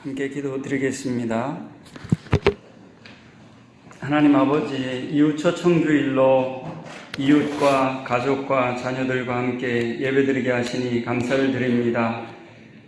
함께 기도드리겠습니다. 하나님 아버지, 이웃초청주일로 이웃과 가족과 자녀들과 함께 예배드리게 하시니 감사를 드립니다.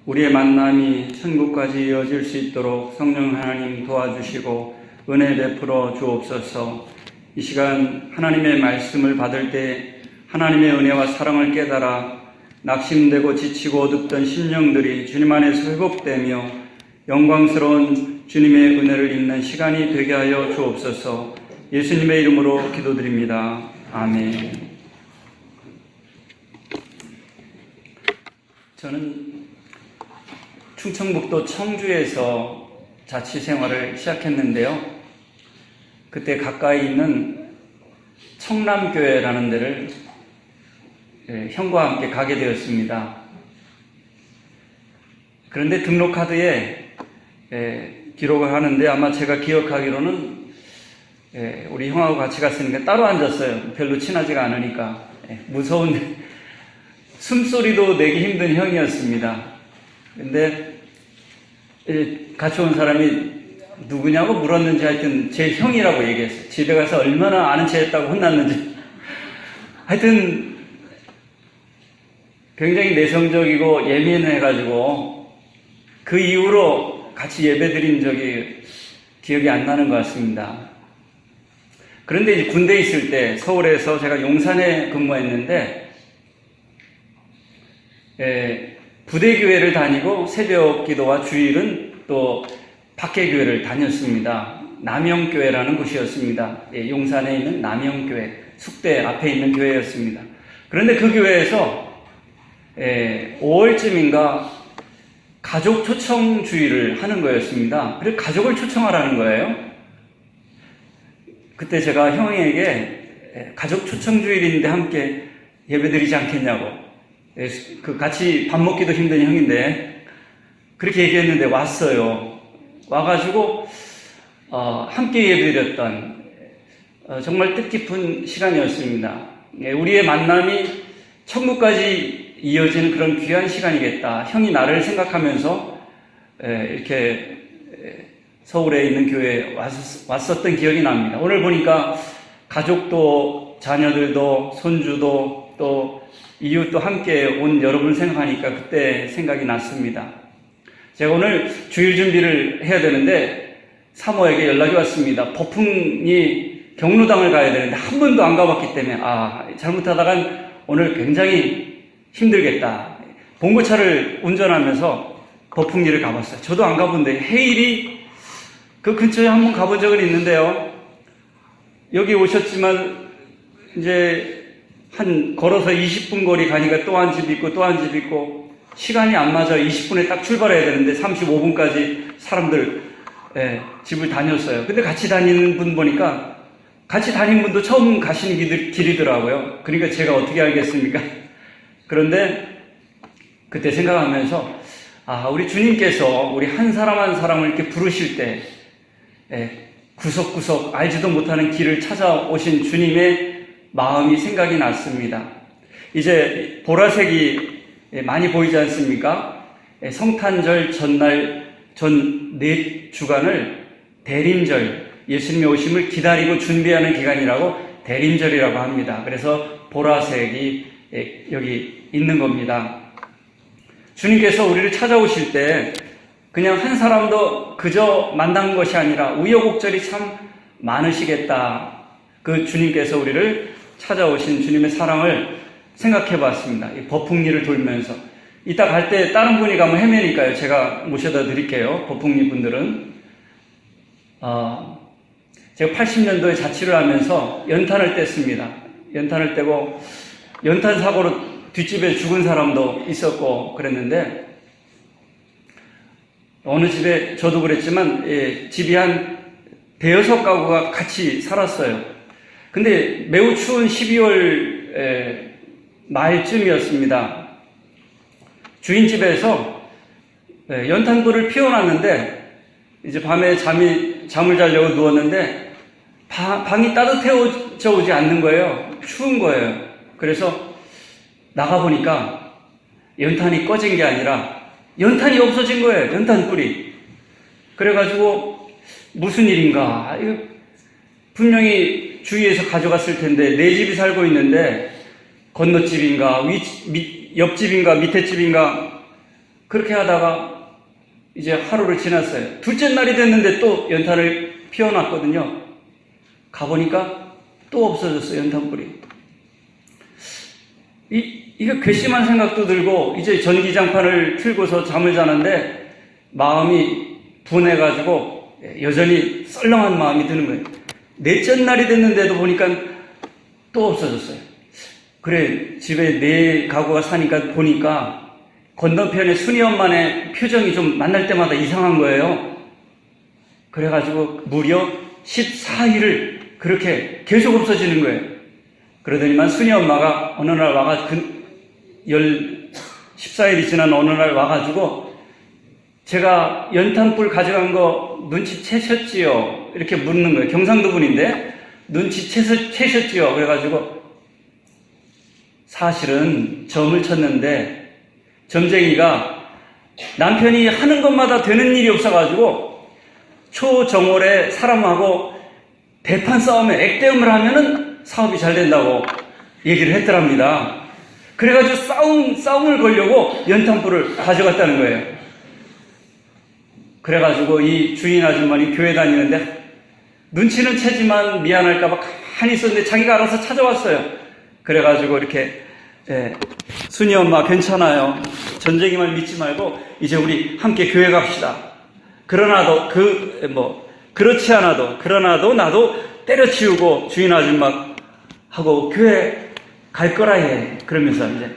우리의 만남이 천국까지 이어질 수 있도록 성령 하나님 도와주시고 은혜 베풀어 주옵소서. 이 시간 하나님의 말씀을 받을 때 하나님의 은혜와 사랑을 깨달아 낙심되고 지치고 어둡던 심령들이 주님 안에서 회복되며 영광스러운 주님의 은혜를 입는 시간이 되게 하여 주옵소서. 예수님의 이름으로 기도드립니다. 아멘. 저는 충청북도 청주에서 자취생활을 시작했는데요. 그때 가까이 있는 청남교회라는 데를 형과 함께 가게 되었습니다. 그런데 등록카드에 기록을 하는데 아마 제가 기억하기로는 우리 형하고 같이 갔으니까 따로 앉았어요. 별로 친하지가 않으니까. 무서운 숨소리도 내기 힘든 형이었습니다. 근데 같이 온 사람이 누구냐고 물었는지 하여튼 제 형이라고 얘기했어요. 집에 가서 얼마나 아는 체 했다고 혼났는지. 하여튼 굉장히 내성적이고 예민해가지고 그 이후로 같이 예배드린 적이 기억이 안 나는 것 같습니다. 그런데 이제 군대에 있을 때 서울에서 제가 용산에 근무했는데 부대교회를 다니고 새벽 기도와 주일은 또 밖에 교회를 다녔습니다. 남영교회라는 곳이었습니다. 용산에 있는 남영교회, 숙대 앞에 있는 교회였습니다. 그런데 그 교회에서 5월쯤인가 가족 초청 주일을 하는 거였습니다. 그래서 가족을 초청하라는 거예요. 그때 제가 형에게 가족 초청 주일인데 함께 예배드리지 않겠냐고. 같이 밥 먹기도 힘든 형인데 그렇게 얘기했는데 왔어요. 와가지고 함께 예배드렸던 정말 뜻깊은 시간이었습니다. 우리의 만남이 천국까지 이어지는 그런 귀한 시간이겠다. 형이 나를 생각하면서 이렇게 서울에 있는 교회에 왔었던 기억이 납니다. 오늘 보니까 가족도 자녀들도 손주도 또 이웃도 함께 온 여러분을 생각하니까 그때 생각이 났습니다. 제가 오늘 주일 준비를 해야 되는데 사모에게 연락이 왔습니다. 법흥이 경로당을 가야 되는데 한 번도 안 가봤기 때문에 잘못하다간 오늘 굉장히 힘들겠다. 봉고차를 운전하면서 법흥리를 가봤어요. 저도 안 가본데 해일이 그 근처에 한번 가본 적은 있는데요. 여기 오셨지만 이제 걸어서 20분 거리 가니까 또 한 집 있고 또 한 집 있고 시간이 안 맞아. 20분에 딱 출발해야 되는데 35분까지 사람들 집을 다녔어요. 근데 같이 다니는 분 보니까 같이 다닌 분도 처음 가시는 길이더라고요. 그러니까 제가 어떻게 알겠습니까? 그런데 그때 생각하면서 우리 주님께서 우리 한 사람 한 사람을 이렇게 부르실 때 구석구석 알지도 못하는 길을 찾아오신 주님의 마음이 생각이 났습니다. 이제 보라색이 많이 보이지 않습니까? 성탄절 전날 전 4주간을 대림절, 예수님의 오심을 기다리고 준비하는 기간이라고 대림절이라고 합니다. 그래서 보라색이 여기 있는 겁니다. 주님께서 우리를 찾아오실 때 그냥 한 사람도 그저 만난 것이 아니라 우여곡절이 참 많으시겠다. 그 주님께서 우리를 찾아오신 주님의 사랑을 생각해 봤습니다. 이 법흥리를 돌면서. 이따 갈 때 다른 분이 가면 헤매니까요. 제가 모셔다 드릴게요. 법흥리 분들은. 제가 80년도에 자취를 하면서 연탄을 뗐습니다. 연탄을 떼고 연탄 사고로 뒷집에 죽은 사람도 있었고 그랬는데 어느 집에 저도 그랬지만 집이 한 대여섯 가구가 같이 살았어요. 근데 매우 추운 12월 말쯤이었습니다. 주인 집에서 연탄불을 피워놨는데 이제 밤에 잠을 자려고 누웠는데 방이 따뜻해져 오지 않는 거예요. 추운 거예요. 그래서 나가보니까 연탄이 꺼진 게 아니라 연탄이 없어진 거예요. 연탄불이. 그래가지고 무슨 일인가? 이거 분명히 주위에서 가져갔을 텐데 내 집이 살고 있는데 건너집인가 옆집인가 밑에 집인가 그렇게 하다가 이제 하루를 지났어요. 둘째 날이 됐는데 또 연탄을 피워놨거든요. 가보니까 또 없어졌어요. 연탄불이. 이거 괘씸한 생각도 들고 이제 전기장판을 틀고서 잠을 자는데 마음이 분해가지고 여전히 썰렁한 마음이 드는 거예요. 넷째 날이 됐는데도 보니까 또 없어졌어요. 그래, 집에 네 가구가 사니까 보니까 건너편에 순이 엄마네 표정이 좀 만날 때마다 이상한 거예요. 그래가지고 무려 14일을 그렇게 계속 없어지는 거예요. 그러더니만 순이 엄마가 어느 날 와가지고 14일이 지난 어느 날 와가지고 제가 연탄불 가져간 거 눈치채셨지요? 이렇게 묻는 거예요. 경상도 분인데 눈치채셨지요? 그래가지고 사실은 점을 쳤는데 점쟁이가 남편이 하는 것마다 되는 일이 없어가지고 초정월에 사람하고 대판 싸움에 액대음을 하면은 사업이 잘 된다고 얘기를 했더랍니다. 그래가지고 싸움을 걸려고 연탄불을 가져갔다는 거예요. 그래가지고 이 주인 아줌마니 교회 다니는데 눈치는 채지만 미안할까봐 가만히 있었는데 자기가 알아서 찾아왔어요. 그래가지고 이렇게 순이 엄마 괜찮아요. 전쟁이만 믿지 말고 이제 우리 함께 교회 갑시다. 그러나도 그렇지 않아도 그러나도 나도 때려치우고 주인 아줌마하고 교회 갈 거라 해. 그러면서 이제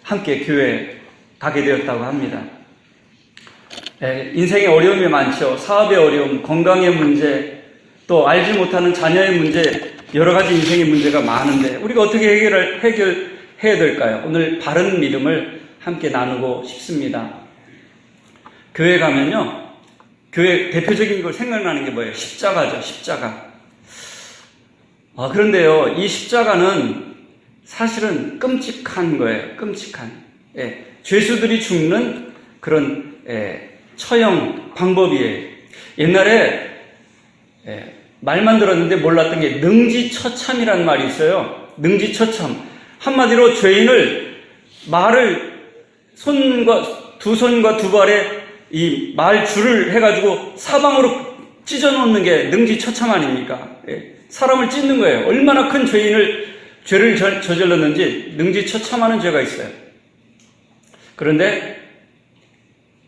함께 교회 가게 되었다고 합니다. 인생에 어려움이 많죠. 사업의 어려움, 건강의 문제, 또 알지 못하는 자녀의 문제, 여러 가지 인생의 문제가 많은데 우리가 어떻게 해결해야 될까요? 오늘 바른 믿음을 함께 나누고 싶습니다. 교회 가면요, 교회 대표적인 걸 생각나는 게 뭐예요? 십자가죠, 십자가. 그런데요, 이 십자가는 사실은 끔찍한 거예요. 끔찍한. 죄수들이 죽는 그런 처형 방법이에요. 옛날에 말만 들었는데 몰랐던 게 능지처참이라는 말이 있어요. 능지처참. 한마디로 죄인을 두 손과 두 발에 이 말줄을 해가지고 사방으로 찢어놓는 게 능지처참 아닙니까? 사람을 찢는 거예요. 얼마나 큰 죄를 저질렀는지 능지처참하는 죄가 있어요. 그런데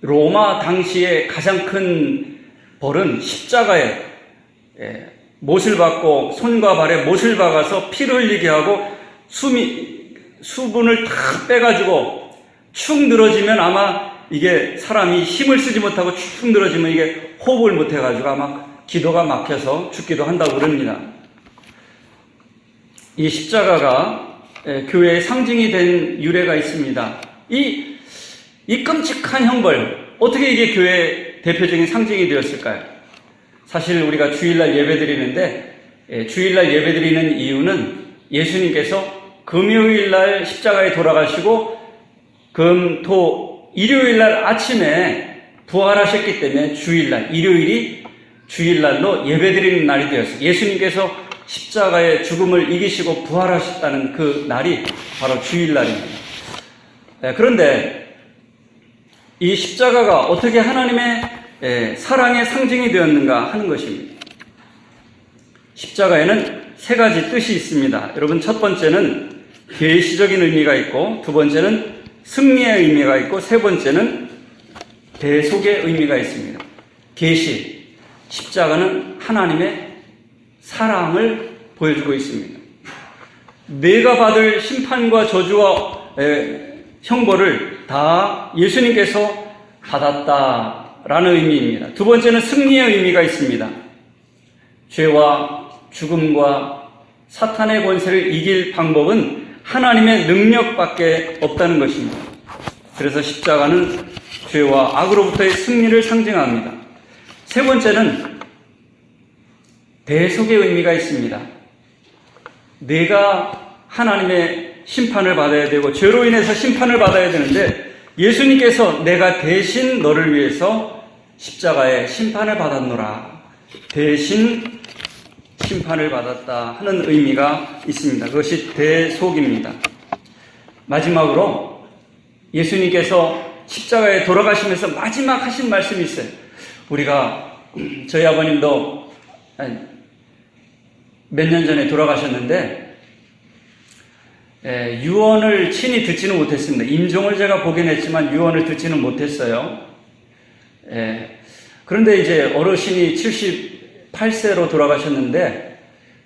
로마 당시에 가장 큰 벌은 십자가에 못을 박고 손과 발에 못을 박아서 피를 흘리게 하고 수분을 다 빼가지고 축 늘어지면 아마 이게 사람이 힘을 쓰지 못하고 축 늘어지면 이게 호흡을 못해가지고 아마 기도가 막혀서 죽기도 한다고 그럽니다. 이 십자가가 교회의 상징이 된 유래가 있습니다. 이 끔찍한 형벌, 어떻게 이게 교회의 대표적인 상징이 되었을까요? 사실 우리가 주일날 예배드리는데 주일날 예배드리는 이유는 예수님께서 금요일날 십자가에 돌아가시고 일요일날 아침에 부활하셨기 때문에 일요일이 주일날로 예배드리는 날이 되었어요. 예수님께서 십자가의 죽음을 이기시고 부활하셨다는 그 날이 바로 주일날입니다. 그런데 이 십자가가 어떻게 하나님의 사랑의 상징이 되었는가 하는 것입니다. 십자가에는 세 가지 뜻이 있습니다. 여러분, 첫 번째는 계시적인 의미가 있고, 두 번째는 승리의 의미가 있고, 세 번째는 대속의 의미가 있습니다. 계시, 십자가는 하나님의 사랑을 보여주고 있습니다. 내가 받을 심판과 저주와 형벌을 다 예수님께서 받았다라는 의미입니다. 두 번째는 승리의 의미가 있습니다. 죄와 죽음과 사탄의 권세를 이길 방법은 하나님의 능력밖에 없다는 것입니다. 그래서 십자가는 죄와 악으로부터의 승리를 상징합니다. 세 번째는 대속의 의미가 있습니다. 내가 하나님의 심판을 받아야 되고 죄로 인해서 심판을 받아야 되는데 예수님께서 내가 대신 너를 위해서 십자가의 심판을 받았노라. 대신 심판을 받았다 하는 의미가 있습니다. 그것이 대속입니다. 마지막으로 예수님께서 십자가에 돌아가시면서 마지막 하신 말씀이 있어요. 우리가 저희 아버님도 몇 년 전에 돌아가셨는데 유언을 친히 듣지는 못했습니다. 임종을 제가 보긴 했지만 유언을 듣지는 못했어요. 그런데 이제 어르신이 78세로 돌아가셨는데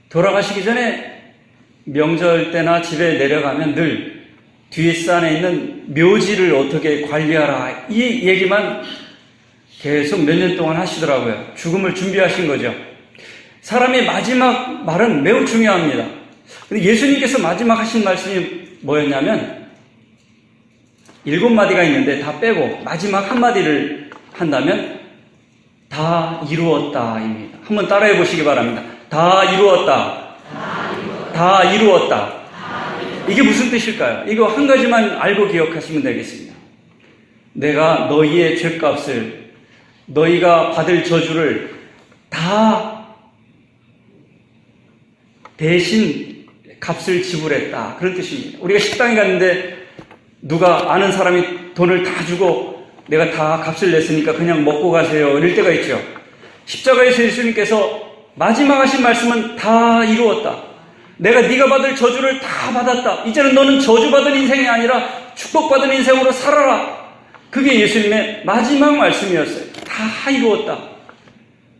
돌아가시기 전에 명절 때나 집에 내려가면 늘 뒷산에 있는 묘지를 어떻게 관리하라 이 얘기만 계속 몇 년 동안 하시더라고요. 죽음을 준비하신 거죠. 사람의 마지막 말은 매우 중요합니다. 근데 예수님께서 마지막 하신 말씀이 뭐였냐면 7마디가 있는데 다 빼고 마지막 한마디를 한다면 다 이루었다입니다. 한번 따라해 보시기 바랍니다. 다 이루었다. 다 이루었다. 이게 무슨 뜻일까요? 이거 한 가지만 알고 기억하시면 되겠습니다. 내가 너희의 죄값을, 너희가 받을 저주를 다 대신 값을 지불했다. 그런 뜻입니다. 우리가 식당에 갔는데 누가 아는 사람이 돈을 다 주고 내가 다 값을 냈으니까 그냥 먹고 가세요. 이럴 때가 있죠. 십자가에서 예수님께서 마지막 하신 말씀은 다 이루었다. 내가 네가 받을 저주를 다 받았다. 이제는 너는 저주받은 인생이 아니라 축복받은 인생으로 살아라. 그게 예수님의 마지막 말씀이었어요. 다 이루었다.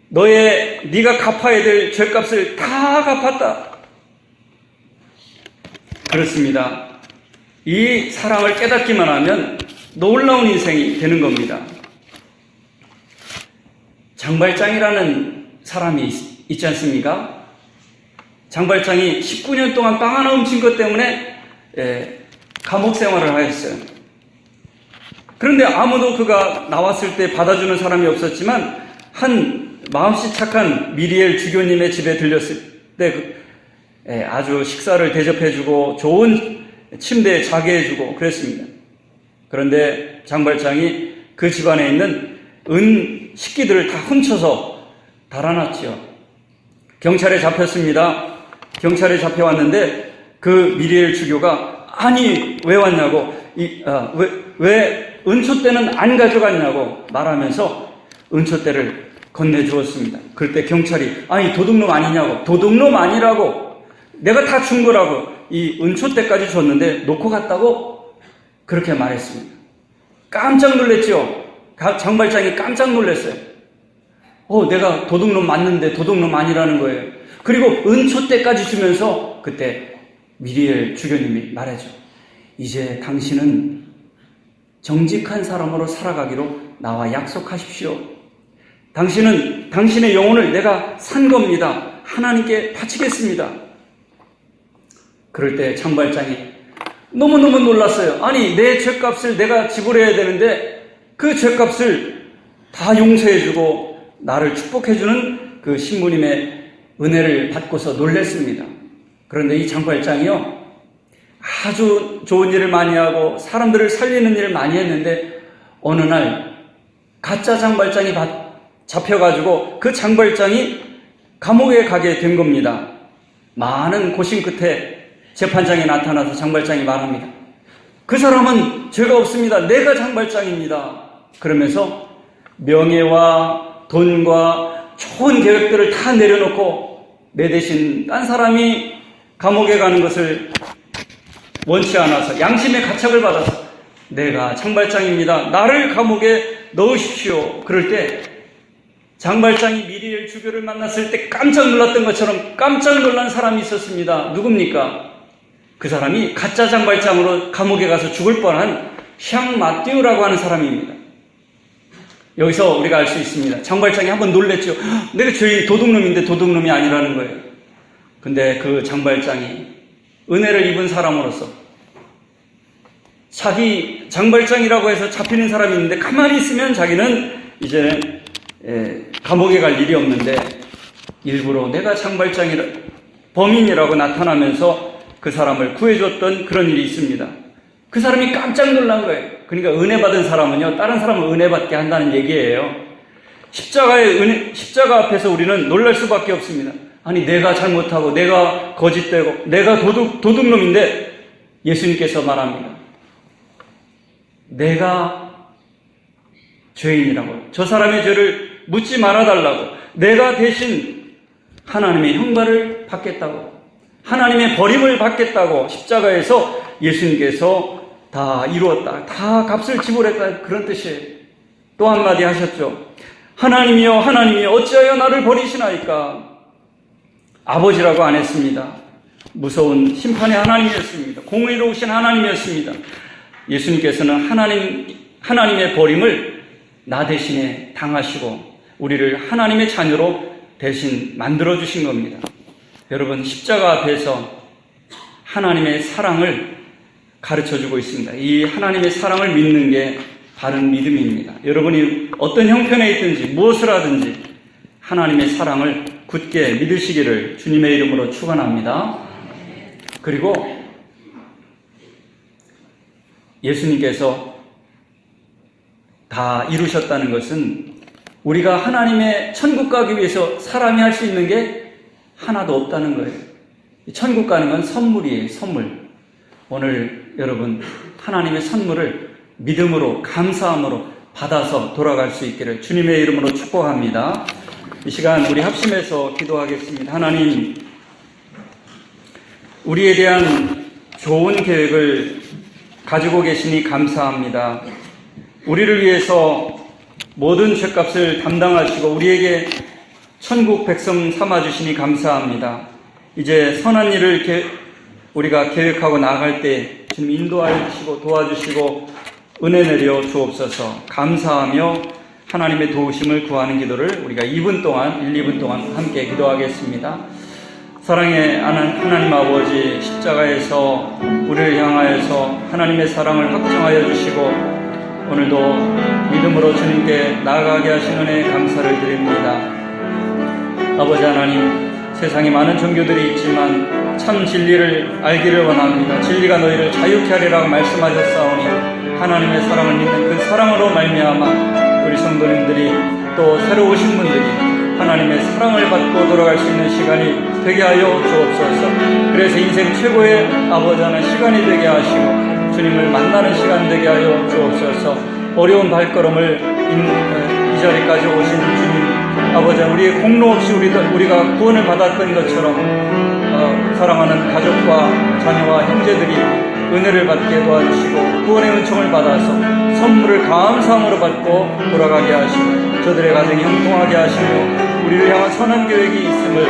네가 갚아야 될 죄값을 다 갚았다. 그렇습니다. 이 사랑을 깨닫기만 하면 놀라운 인생이 되는 겁니다. 장발장이라는 사람이 있지 않습니까? 장발장이 19년 동안 빵 하나 훔친 것 때문에 감옥 생활을 하였어요. 그런데 아무도 그가 나왔을 때 받아주는 사람이 없었지만 한 마음씨 착한 미리엘 주교님의 집에 들렸을 때 아주 식사를 대접해주고 좋은 침대에 자게 해주고 그랬습니다. 그런데 장발장이 그 집안에 있는 은 식기들을 다 훔쳐서 달아났지요. 경찰에 잡혔습니다. 경찰에 잡혀왔는데 그 미리엘 주교가 아니 왜 왔냐고 왜 은촛대는 안 가져갔냐고 말하면서 은촛대를 건네주었습니다. 그럴 때 경찰이 아니 도둑놈 아니냐고 도둑놈 아니라고 내가 다 준 거라고 이 은촛대까지 줬는데 놓고 갔다고 그렇게 말했습니다. 깜짝 놀랐죠. 장발장이 깜짝 놀랐어요. 내가 도둑놈 맞는데 도둑놈 아니라는 거예요. 그리고 은촛대까지 주면서 그때 미리엘 주교님이 말하죠. 이제 당신은 정직한 사람으로 살아가기로 나와 약속하십시오. 당신은 당신의 영혼을 내가 산 겁니다. 하나님께 바치겠습니다. 그럴 때 장발장이 너무너무 놀랐어요. 아니 내 죄값을 내가 지불해야 되는데 그 죄값을 다 용서해주고 나를 축복해주는 그 신부님의 은혜를 받고서 놀랐습니다. 그런데 이 장발장이요 아주 좋은 일을 많이 하고 사람들을 살리는 일을 많이 했는데 어느 날 가짜 장발장이 잡혀가지고 그 장발장이 감옥에 가게 된 겁니다. 많은 고심 끝에 재판장이 나타나서 장발장이 말합니다. 그 사람은 죄가 없습니다. 내가 장발장입니다. 그러면서 명예와 돈과 좋은 계획들을 다 내려놓고 내 대신 딴 사람이 감옥에 가는 것을 원치 않아서 양심의 가책을 받아서 내가 장발장입니다. 나를 감옥에 넣으십시오. 그럴 때 장발장이 미리엘 주교를 만났을 때 깜짝 놀랐던 것처럼 깜짝 놀란 사람이 있었습니다. 누굽니까? 그 사람이 가짜 장발장으로 감옥에 가서 죽을 뻔한 샹 마띠우라고 하는 사람입니다. 여기서 우리가 알 수 있습니다. 장발장이 한번 놀랬죠. 내가 저희 도둑놈인데 도둑놈이 아니라는 거예요. 근데 그 장발장이 은혜를 입은 사람으로서 자기 장발장이라고 해서 잡히는 사람이 있는데 가만히 있으면 자기는 이제 감옥에 갈 일이 없는데 일부러 내가 범인이라고 나타나면서 그 사람을 구해줬던 그런 일이 있습니다. 그 사람이 깜짝 놀란 거예요. 그러니까 은혜 받은 사람은요 다른 사람을 은혜 받게 한다는 얘기예요. 십자가 앞에서 우리는 놀랄 수밖에 없습니다. 아니, 내가 잘못하고, 내가 거짓되고, 내가 도둑놈인데, 예수님께서 말합니다. 내가 죄인이라고. 저 사람의 죄를 묻지 말아달라고. 내가 대신 하나님의 형벌을 받겠다고. 하나님의 버림을 받겠다고 십자가에서 예수님께서 다 이루었다. 다 값을 지불했다. 그런 뜻이에요. 또 한마디 하셨죠. 하나님이여, 하나님이여, 어찌하여 나를 버리시나이까. 아버지라고 안 했습니다. 무서운 심판의 하나님이었습니다. 공의로우신 하나님이었습니다. 예수님께서는 하나님의 버림을 나 대신에 당하시고 우리를 하나님의 자녀로 대신 만들어주신 겁니다. 여러분, 십자가 앞에서 하나님의 사랑을 가르쳐주고 있습니다. 이 하나님의 사랑을 믿는 게 바른 믿음입니다. 여러분이 어떤 형편에 있든지 무엇을 하든지 하나님의 사랑을 굳게 믿으시기를 주님의 이름으로 축원합니다. 그리고 예수님께서 다 이루셨다는 것은 우리가 하나님의 천국 가기 위해서 사람이 할 수 있는 게 하나도 없다는 거예요. 천국 가는 건 선물이에요, 선물. 오늘 여러분, 하나님의 선물을 믿음으로, 감사함으로 받아서 돌아갈 수 있기를 주님의 이름으로 축복합니다. 이 시간 우리 합심해서 기도하겠습니다. 하나님, 우리에 대한 좋은 계획을 가지고 계시니 감사합니다. 우리를 위해서 모든 죄값을 담당하시고 우리에게 천국 백성 삼아주시니 감사합니다. 이제 선한 일을 우리가 계획하고 나아갈 때 주님 인도하여 주시고 도와주시고 은혜 내려 주옵소서. 감사하며 하나님의 도우심을 구하는 기도를 우리가 2분 동안, 2분 동안 함께 기도하겠습니다. 사랑의 하나님 아버지, 십자가에서 우리를 향하여서 하나님의 사랑을 확증하여 주시고 오늘도 믿음으로 주님께 나아가게 하신 은혜에 감사를 드립니다. 아버지 하나님, 세상에 많은 종교들이 있지만 참 진리를 알기를 원합니다. 진리가 너희를 자유케 하리라고 말씀하셨사오니 하나님의 사랑을 믿는 그 사랑으로 말미암아 우리 성도님들이 또 새로 오신 분들이 하나님의 사랑을 받고 돌아갈 수 있는 시간이 되게 하여 주옵소서. 그래서 인생 최고의 아버지 하나 시간이 되게 하시고 주님을 만나는 시간 되게 하여 주옵소서. 어려운 발걸음을 이 자리까지 오신 주님 아버지, 우리의 공로 없이 우리가 구원을 받았던 것처럼 사랑하는 가족과 자녀와 형제들이 은혜를 받게 도와주시고 구원의 은총을 받아서 선물을 감사함으로 받고 돌아가게 하시고 저들의 가정이 형통하게 하시고 우리를 향한 선한 계획이 있음을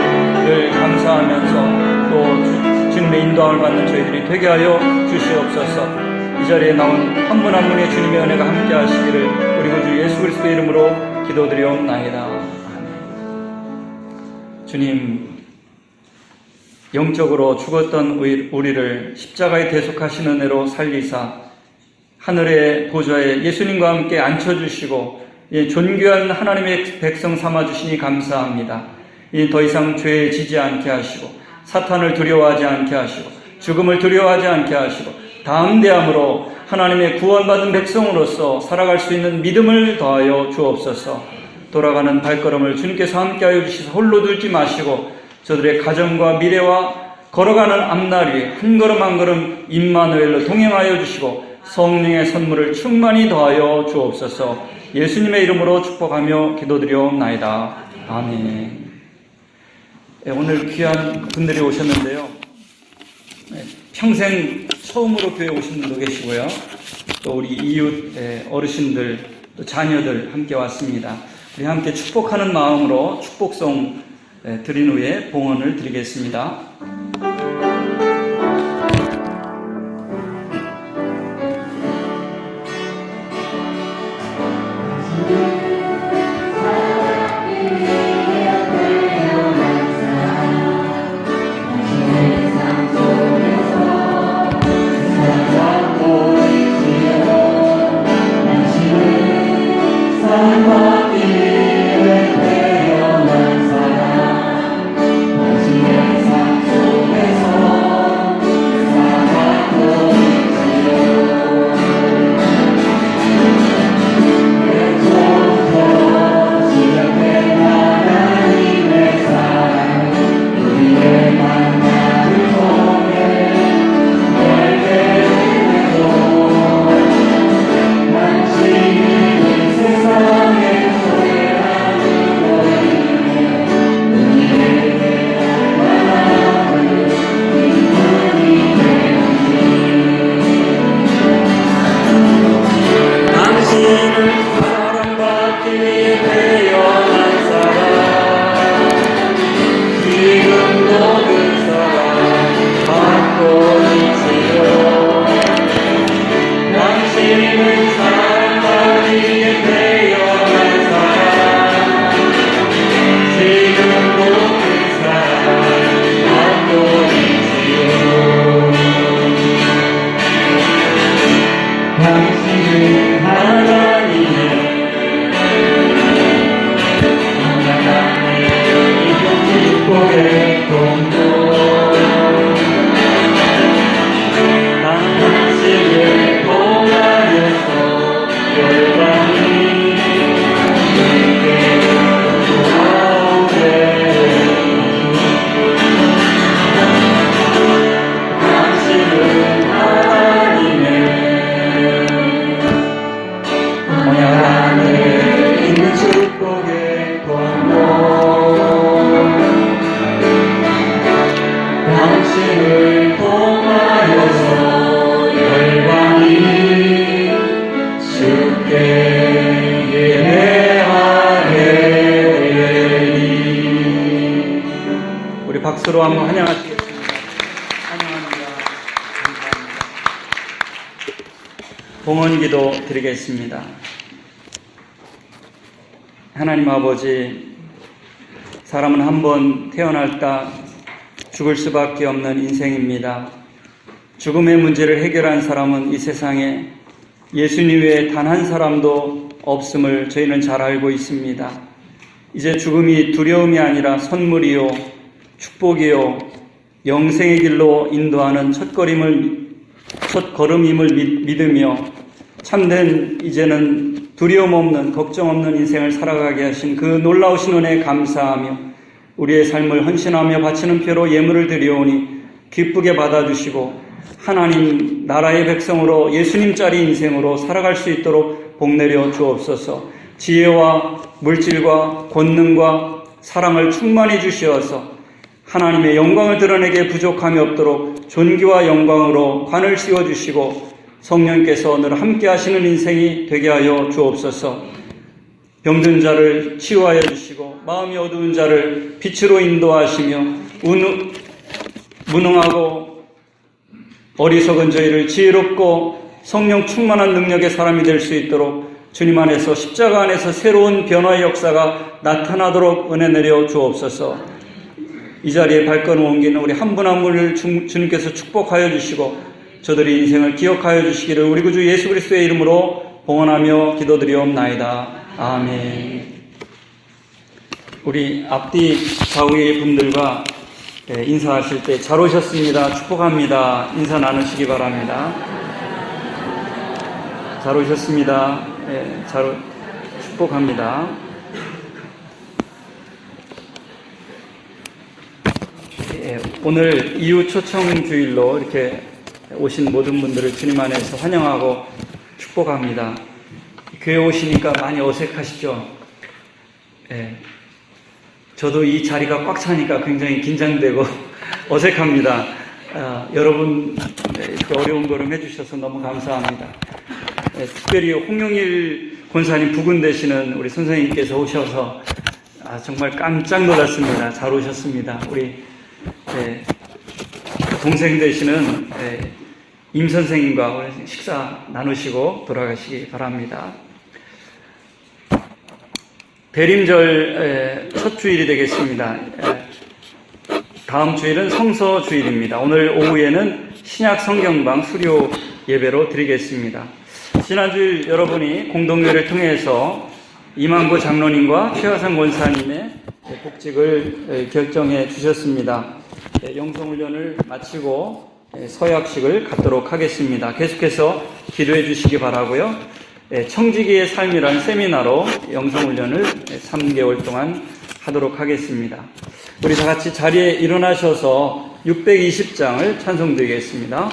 늘 감사하면서 또 주님의 인도함을 받는 저희들이 되게 하여 주시옵소서. 이 자리에 나온 한 분 한 분의 주님의 은혜가 함께 하시기를 우리 구주 예수 그리스도의 이름으로 기도드리옵나이다. 아멘. 주님, 영적으로 죽었던 우리를 십자가에 대속하신 은혜로 살리사 하늘의 보좌에 예수님과 함께 앉혀주시고 존귀한 하나님의 백성 삼아주시니 감사합니다. 더 이상 죄에 지지 않게 하시고 사탄을 두려워하지 않게 하시고 죽음을 두려워하지 않게 하시고 담대함으로 하나님의 구원받은 백성으로서 살아갈 수 있는 믿음을 더하여 주옵소서. 돌아가는 발걸음을 주님께서 함께하여 주시서 홀로 두지 마시고 저들의 가정과 미래와 걸어가는 앞날 위에 한 걸음 한 걸음 임마누엘로 동행하여 주시고 성령의 선물을 충만히 더하여 주옵소서. 예수님의 이름으로 축복하며 기도드리옵나이다. 아멘. 오늘 귀한 분들이 오셨는데요. 평생 처음으로 교회 오신 분도 계시고요. 또 우리 이웃 어르신들, 또 자녀들 함께 왔습니다. 우리 함께 축복하는 마음으로 축복송 드린 후에 봉헌을 드리겠습니다. 당신은 하나님의 축복의 통로 당신을 통하여서 열방이 주께 돌아오게 당신은 하나님의 언약 안에 있는 축복의 통로 당신을 통하여서 열방이 주께 예배하게 되리. 우리 박수로 한번 환영하시겠습니다. 환영합니다. 감사합니다. 봉헌기도 드리겠습니다. 하나님 아버지, 사람은 한 번 태어날다 죽을 수밖에 없는 인생입니다. 죽음의 문제를 해결한 사람은 이 세상에 예수님 외에 단 한 사람도 없음을 저희는 잘 알고 있습니다. 이제 죽음이 두려움이 아니라 선물이요, 축복이요, 영생의 길로 인도하는 첫걸음임을 믿으며 참된 이제는 두려움 없는, 걱정 없는 인생을 살아가게 하신 그 놀라우신 은혜에 감사하며 우리의 삶을 헌신하며 바치는 표로 예물을 드려오니 기쁘게 받아주시고 하나님 나라의 백성으로 예수님짜리 인생으로 살아갈 수 있도록 복내려 주옵소서. 지혜와 물질과 권능과 사랑을 충만히 주시어서 하나님의 영광을 드러내게 부족함이 없도록 존귀와 영광으로 관을 씌워주시고 성령께서 늘 함께 하시는 인생이 되게 하여 주옵소서. 병든 자를 치유하여 주시고 마음이 어두운 자를 빛으로 인도하시며 무능하고 어리석은 저희를 지혜롭고 성령 충만한 능력의 사람이 될 수 있도록 주님 안에서 십자가 안에서 새로운 변화의 역사가 나타나도록 은혜 내려 주옵소서. 이 자리에 발걸음 옮기는 우리 한 분 한 분을 주님께서 축복하여 주시고 저들의 인생을 기억하여 주시기를 우리 구주 예수 그리스도의 이름으로 봉헌하며 기도드리옵나이다. 아멘. 우리 앞뒤 좌우의 분들과 인사하실 때 잘 오셨습니다. 축복합니다. 인사 나누시기 바랍니다. 잘 오셨습니다. 축복합니다. 오늘 이웃 초청 주일로 이렇게 오신 모든 분들을 주님 안에서 환영하고 축복합니다. 교회 오시니까 많이 어색하시죠? 저도 이 자리가 꽉 차니까 굉장히 긴장되고 어색합니다. 여러분 이렇게 어려운 걸음 해주셔서 너무 감사합니다. 특별히 홍용일 권사님 부군 되시는 우리 선생님께서 오셔서 정말 깜짝 놀랐습니다. 잘 오셨습니다. 우리 동생 되시는 임 선생님과 오늘 식사 나누시고 돌아가시기 바랍니다. 대림절 첫 주일이 되겠습니다. 다음 주일은 성서 주일입니다. 오늘 오후에는 신약 성경방 수료 예배로 드리겠습니다. 지난주일 여러분이 공동교회를 통해서 이만구 장로님과 최하상 권사님의 복직을 결정해 주셨습니다. 영성훈련을 마치고 서약식을 갖도록 하겠습니다. 계속해서 기도해 주시기 바라고요. 청지기의 삶이라는 세미나로 영성훈련을 3개월 동안 하도록 하겠습니다. 우리 다 같이 자리에 일어나셔서 620장을 찬송드리겠습니다.